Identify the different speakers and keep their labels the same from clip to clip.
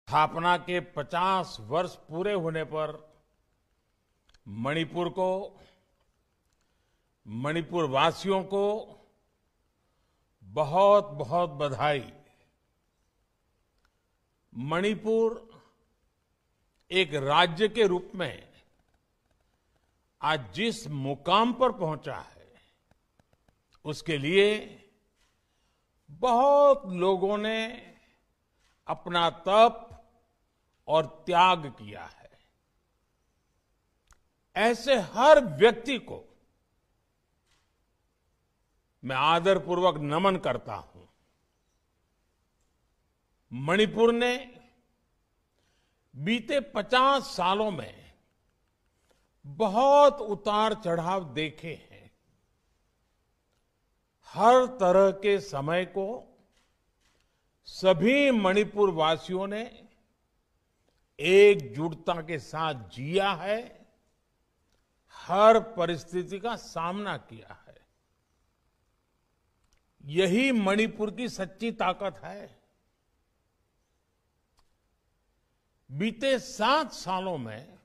Speaker 1: स्थापना के 50 वर्ष पूरे होने पर मणिपुर को, मणिपुर वासियों को बहुत बहुत बधाई। मणिपुर एक राज्य के रूप में आज जिस मुकाम पर पहुंचा है, उसके लिए बहुत लोगों ने अपना तप और त्याग किया है। ऐसे हर व्यक्ति को मैं आदरपूर्वक नमन करता हूं। मणिपुर ने बीते 50 सालों में बहुत उतार चढ़ाव देखे हैं। हर तरह के समय को सभी मणिपुर वासियों ने एकजुटता के साथ जिया है, हर परिस्थिति का सामना किया है। यही मणिपुर की सच्ची ताकत है। बीते 7 सालों में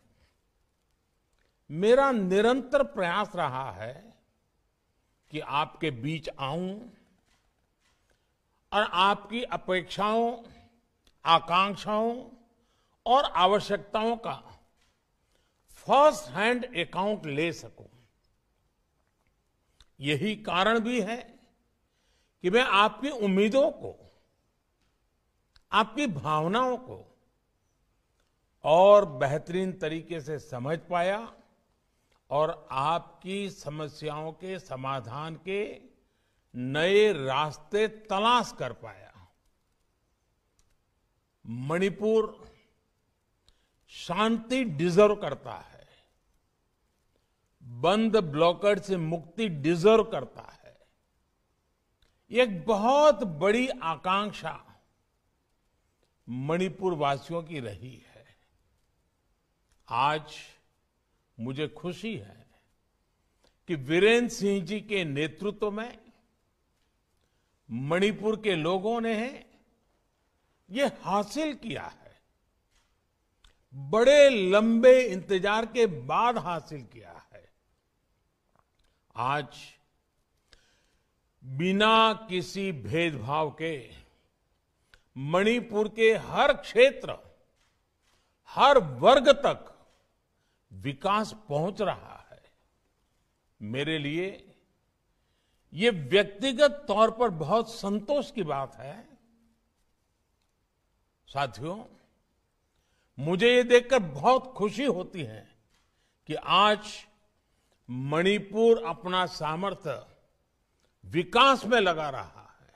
Speaker 1: मेरा निरंतर प्रयास रहा है कि आपके बीच आऊं और आपकी अपेक्षाओं, आकांक्षाओं और आवश्यकताओं का फर्स्ट हैंड अकाउंट ले सकूं। यही कारण भी है कि मैं आपकी उम्मीदों को, आपकी भावनाओं को और बेहतरीन तरीके से समझ पाया और आपकी समस्याओं के समाधान के नए रास्ते तलाश कर पाया। मणिपुर शांति डिजर्व करता है, बंद ब्लॉकेड से मुक्ति डिजर्व करता है। एक बहुत बड़ी आकांक्षा मणिपुर वासियों की रही है। आज मुझे खुशी है कि वीरेंद्र सिंह जी के नेतृत्व में मणिपुर के लोगों ने ये हासिल किया है। बड़े लंबे इंतजार के बाद हासिल किया है। आज बिना किसी भेदभाव के मणिपुर के हर क्षेत्र, हर वर्ग तक विकास पहुंच रहा है। मेरे लिए ये व्यक्तिगत तौर पर बहुत संतोष की बात है। साथियों, मुझे ये देखकर बहुत खुशी होती है कि आज मणिपुर अपना सामर्थ्य विकास में लगा रहा है।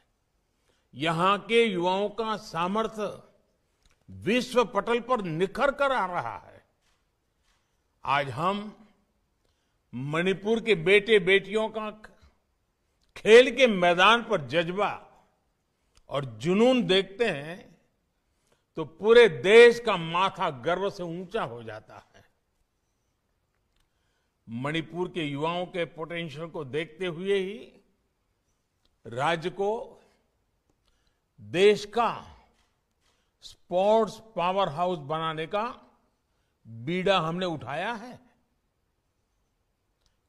Speaker 1: यहां के युवाओं का सामर्थ्य विश्व पटल पर निखर कर आ रहा है। आज हम मणिपुर के बेटे बेटियों का खेल के मैदान पर जज्बा और जुनून देखते हैं तो पूरे देश का माथा गर्व से ऊंचा हो जाता है। मणिपुर के युवाओं के पोटेंशियल को देखते हुए ही राज्य को देश का स्पोर्ट्स पावर हाउस बनाने का बीड़ा हमने उठाया है।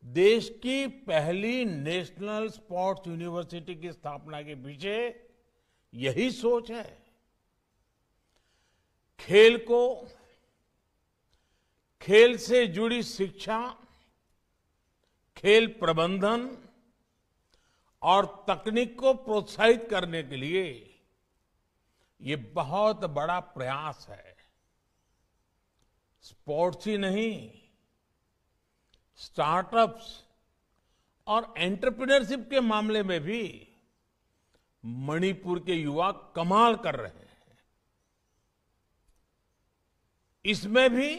Speaker 1: देश की पहली नेशनल स्पोर्ट्स यूनिवर्सिटी की स्थापना के पीछे यही सोच है। खेल को, खेल से जुड़ी शिक्षा, खेल प्रबंधन और तकनीक को प्रोत्साहित करने के लिए ये बहुत बड़ा प्रयास है। स्पोर्ट्स ही नहीं, स्टार्टअप्स और एंटरप्रेन्योरशिप के मामले में भी मणिपुर के युवा कमाल कर रहे हैं। इसमें भी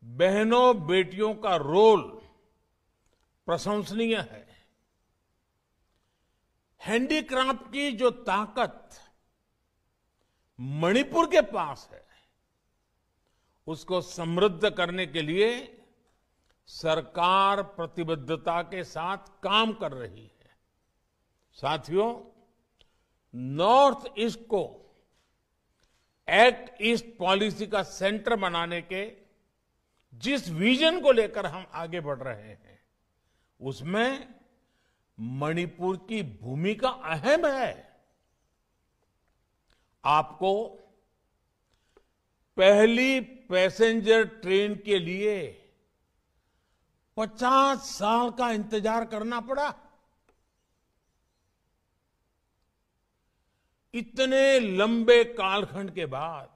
Speaker 1: बहनों बेटियों का रोल प्रशंसनीय है। हैंडीक्राफ्ट की जो ताकत मणिपुर के पास है, उसको समृद्ध करने के लिए सरकार प्रतिबद्धता के साथ काम कर रही है। साथियों, नॉर्थ ईस्ट को एक्ट ईस्ट पॉलिसी का सेंटर बनाने के जिस विजन को लेकर हम आगे बढ़ रहे हैं, उसमें मणिपुर की भूमिका अहम है। आपको पहली पैसेंजर ट्रेन के लिए 50 साल का इंतजार करना पड़ा। इतने लंबे कालखंड के बाद,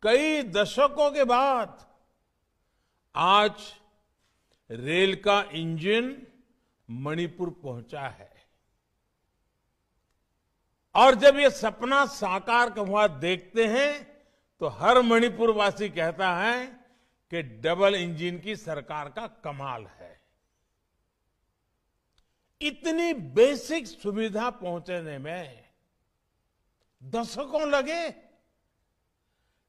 Speaker 1: कई दशकों के बाद आज रेल का इंजन मणिपुर पहुंचा है। और जब ये सपना साकार हुआ देखते हैं तो हर मणिपुरवासी कहता है कि डबल इंजन की सरकार का कमाल है। इतनी बेसिक सुविधा पहुंचने में दशकों लगे,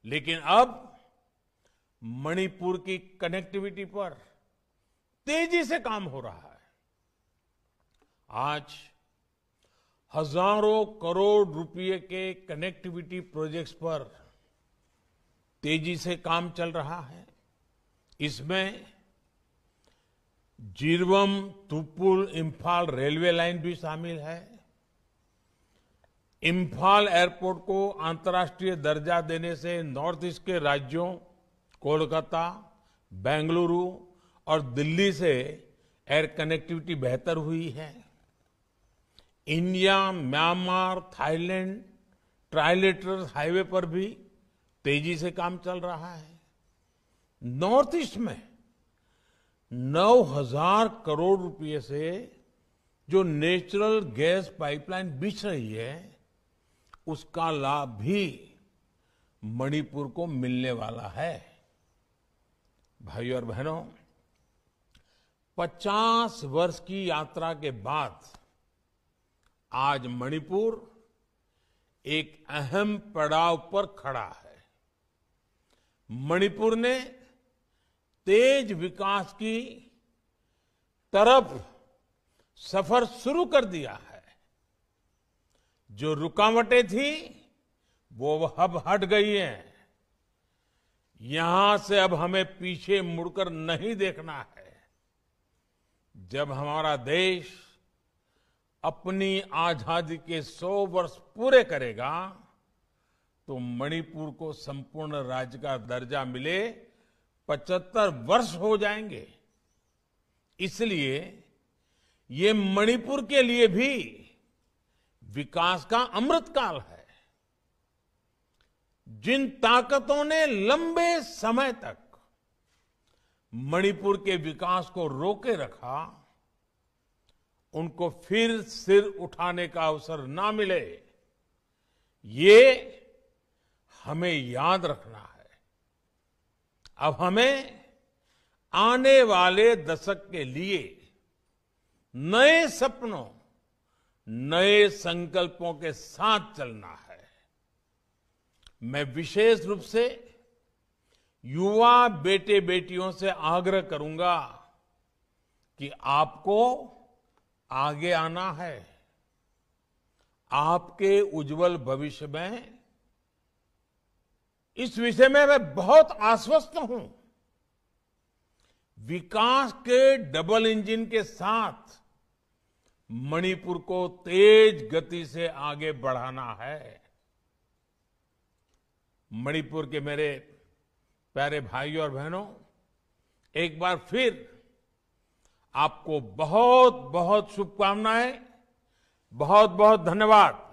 Speaker 1: लेकिन अब मणिपुर की कनेक्टिविटी पर तेजी से काम हो रहा है। आज हजारों करोड़ रुपए के कनेक्टिविटी प्रोजेक्ट्स पर तेजी से काम चल रहा है। इसमें जिरवम तुपुल इंफाल रेलवे लाइन भी शामिल है। इंफाल एयरपोर्ट को अंतर्राष्ट्रीय दर्जा देने से नॉर्थ ईस्ट के राज्यों कोलकाता, बेंगलुरु और दिल्ली से एयर कनेक्टिविटी बेहतर हुई है। India, Myanmar, Thailand trilateral highway पर भी तेजी से काम चल रहा है। नॉर्थ ईस्ट में 9,000 करोड़ रुपए से जो नेचुरल गैस पाइपलाइन बिछ रही है, उसका लाभ भी मणिपुर को मिलने वाला है। भाइयों और बहनों, 50 वर्ष की यात्रा के बाद आज मणिपुर एक अहम पड़ाव पर खड़ा है। मणिपुर ने तेज विकास की तरफ सफर शुरू कर दिया है। जो रुकावटें थी वो अब हट गई हैं। यहां से अब हमें पीछे मुड़कर नहीं देखना है। जब हमारा देश अपनी आजादी के 100 वर्ष पूरे करेगा तो मणिपुर को संपूर्ण राज्य का दर्जा मिले 75 वर्ष हो जाएंगे। इसलिए ये मणिपुर के लिए भी विकास का अमृतकाल है। जिन ताकतों ने लंबे समय तक मणिपुर के विकास को रोके रखा, उनको फिर सिर उठाने का अवसर ना मिले, ये हमें याद रखना है। अब हमें आने वाले दशक के लिए नए सपनों, नए संकल्पों के साथ चलना है। मैं विशेष रूप से युवा बेटे बेटियों से आग्रह करूंगा कि आपको आगे आना है। आपके उज्जवल भविष्य में इस विषय में मैं बहुत आश्वस्त हूं। विकास के डबल इंजन के साथ मणिपुर को तेज गति से आगे बढ़ाना है। मणिपुर के मेरे प्यारे भाइयों और बहनों, एक बार फिर आपको बहुत बहुत शुभकामनाएं, बहुत बहुत धन्यवाद।